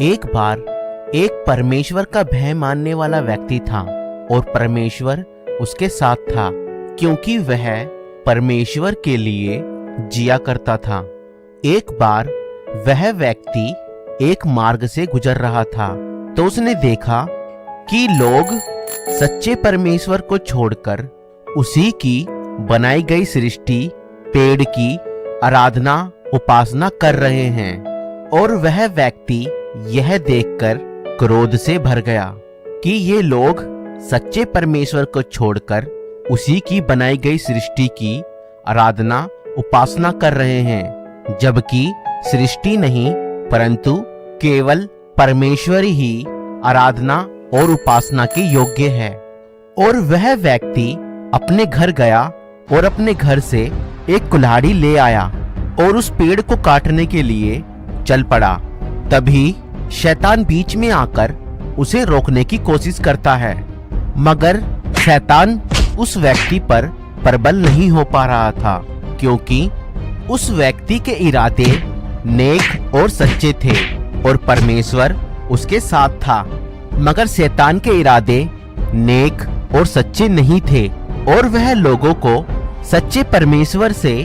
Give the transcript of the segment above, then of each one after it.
एक बार एक परमेश्वर का भय मानने वाला व्यक्ति था और परमेश्वर उसके साथ था, क्योंकि वह परमेश्वर के लिए जिया करता था। एक बार वह व्यक्ति एक मार्ग से गुजर रहा था तो उसने देखा कि लोग सच्चे परमेश्वर को छोड़कर उसी की बनाई गई सृष्टि पेड़ की आराधना उपासना कर रहे हैं। और वह व्यक्ति यह देखकर क्रोध से भर गया कि ये लोग सच्चे परमेश्वर को छोड़कर उसी की बनाई गई सृष्टि की आराधना उपासना कर रहे हैं, जबकि सृष्टि नहीं परंतु केवल परमेश्वर ही आराधना और उपासना के योग्य है। और वह व्यक्ति अपने घर गया और अपने घर से एक कुल्हाड़ी ले आया और उस पेड़ को काटने के लिए चल पड़ा। तभी शैतान बीच में आकर उसे रोकने की कोशिश करता है, मगर शैतान उस व्यक्ति पर प्रबल नहीं हो पा रहा था, क्योंकि उस व्यक्ति के इरादे नेक और सच्चे थे और परमेश्वर उसके साथ था। मगर शैतान के इरादे नेक और सच्चे नहीं थे और वह लोगों को सच्चे परमेश्वर से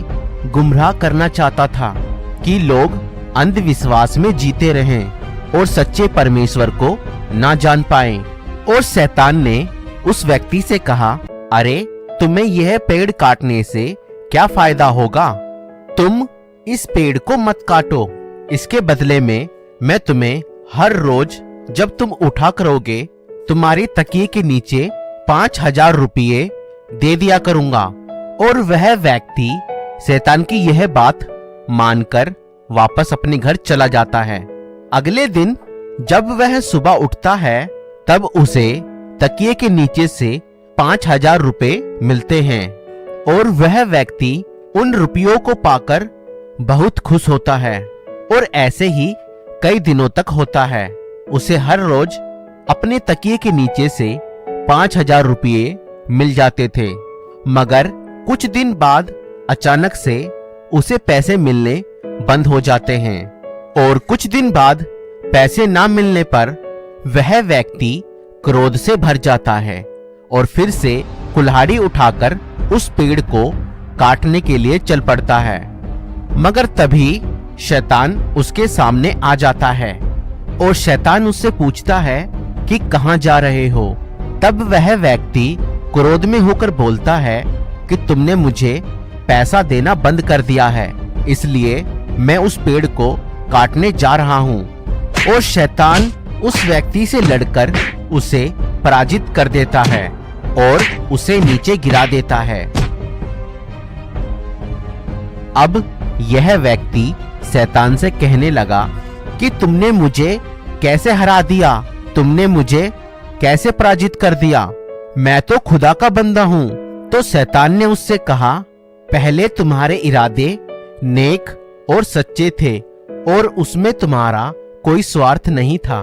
गुमराह करना चाहता था कि लोग अंधविश्वास में जीते रहें और सच्चे परमेश्वर को ना जान पाएं। और शैतान ने उस व्यक्ति से कहा, अरे तुम्हें यह पेड़ काटने से क्या फायदा होगा? तुम इस पेड़ को मत काटो, इसके बदले में मैं तुम्हें हर रोज जब तुम उठा करोगे तुम्हारी तकिए के नीचे 5,000 रुपये दे दिया करूंगा। और वह व्यक्ति शैतान की यह बात मानकर वापस अपने घर चला जाता है। अगले दिन जब वह सुबह उठता है तब उसे तकिए के नीचे से 5,000 रुपये मिलते हैं और वह व्यक्ति उन रुपयों को पाकर बहुत खुश होता है। और ऐसे ही कई दिनों तक होता है। उसे हर रोज अपने तकिए के नीचे से 5,000 रुपये मिल जाते थे, मगर कुछ दिन बाद अचानक से उसे पैसे मिलने बंद हो जाते हैं। और कुछ दिन बाद पैसे ना मिलने पर वह व्यक्ति क्रोध से भर जाता है और फिर से कुल्हाड़ी उठाकर उस पेड़ को काटने के लिए चल पड़ता है। मगर तभी शैतान उसके सामने आ जाता है और शैतान उससे पूछता है कि कहां जा रहे हो? तब वह व्यक्ति क्रोध में होकर बोलता है कि तुमने मुझे पैसा देना बंद कर दिया है, इसलिए मैं उस पेड़ को काटने जा रहा हूँ। और शैतान उस व्यक्ति से लड़कर उसे पराजित कर देता है और उसे नीचे गिरा देता है। अब यह व्यक्ति शैतान से कहने लगा कि तुमने मुझे कैसे हरा दिया? तुमने मुझे कैसे पराजित कर दिया? मैं तो खुदा का बंदा हूँ। तो शैतान ने उससे कहा, पहले तुम्हारे इरादे नेक और सच्चे थे और उसमें तुम्हारा कोई स्वार्थ नहीं था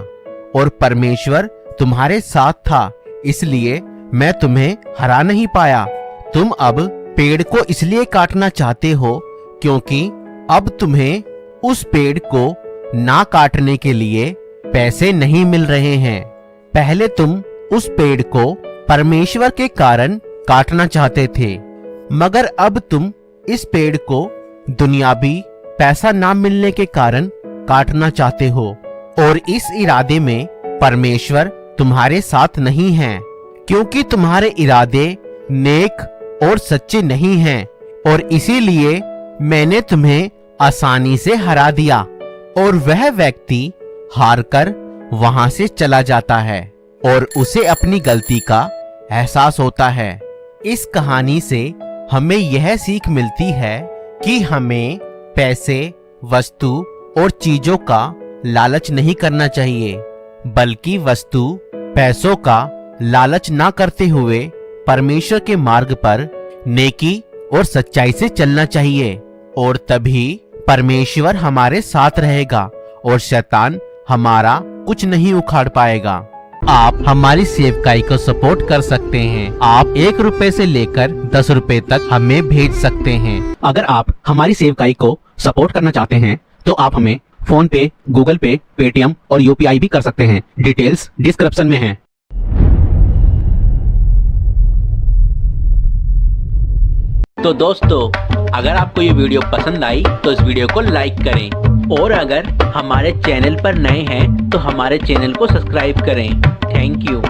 और परमेश्वर तुम्हारे साथ था, इसलिए मैं तुम्हें हरा नहीं पाया। तुम अब पेड़ को इसलिए काटना चाहते हो क्योंकि अब तुम्हें उस पेड़ को ना काटने के लिए पैसे नहीं मिल रहे हैं। पहले तुम उस पेड़ को परमेश्वर के कारण काटना चाहते थे, मगर अब तुम इस पेड़ को दुनियावी पैसा ना मिलने के कारण काटना चाहते हो। और इस इरादे में परमेश्वर तुम्हारे साथ नहीं है, क्योंकि तुम्हारे इरादे नेक और सच्चे नहीं हैं और इसीलिए मैंने तुम्हें आसानी से हरा दिया। और वह व्यक्ति हारकर वहां से चला जाता है और उसे अपनी गलती का एहसास होता है। इस कहानी से हमें यह सीख मिलती है कि हमें पैसे, वस्तु और चीजों का लालच नहीं करना चाहिए, बल्कि वस्तु, पैसों का लालच ना करते हुए परमेश्वर के मार्ग पर नेकी और सच्चाई से चलना चाहिए। और तभी परमेश्वर हमारे साथ रहेगा और शैतान हमारा कुछ नहीं उखाड़ पाएगा। आप हमारी सेवकाई को सपोर्ट कर सकते हैं। आप 1 रुपए से लेकर 10 रुपए तक हमें भेज सकते हैं। अगर आप हमारी सेवकाई को सपोर्ट करना चाहते हैं तो आप हमें फोन पे, गूगल पे, पेटीएम और यूपीआई भी कर सकते हैं। डिटेल्स डिस्क्रिप्शन में है। तो दोस्तों, अगर आपको ये वीडियो पसंद आई तो इस वीडियो को लाइक करें और अगर हमारे चैनल पर नए हैं तो हमारे चैनल को सब्सक्राइब करें। Thank you.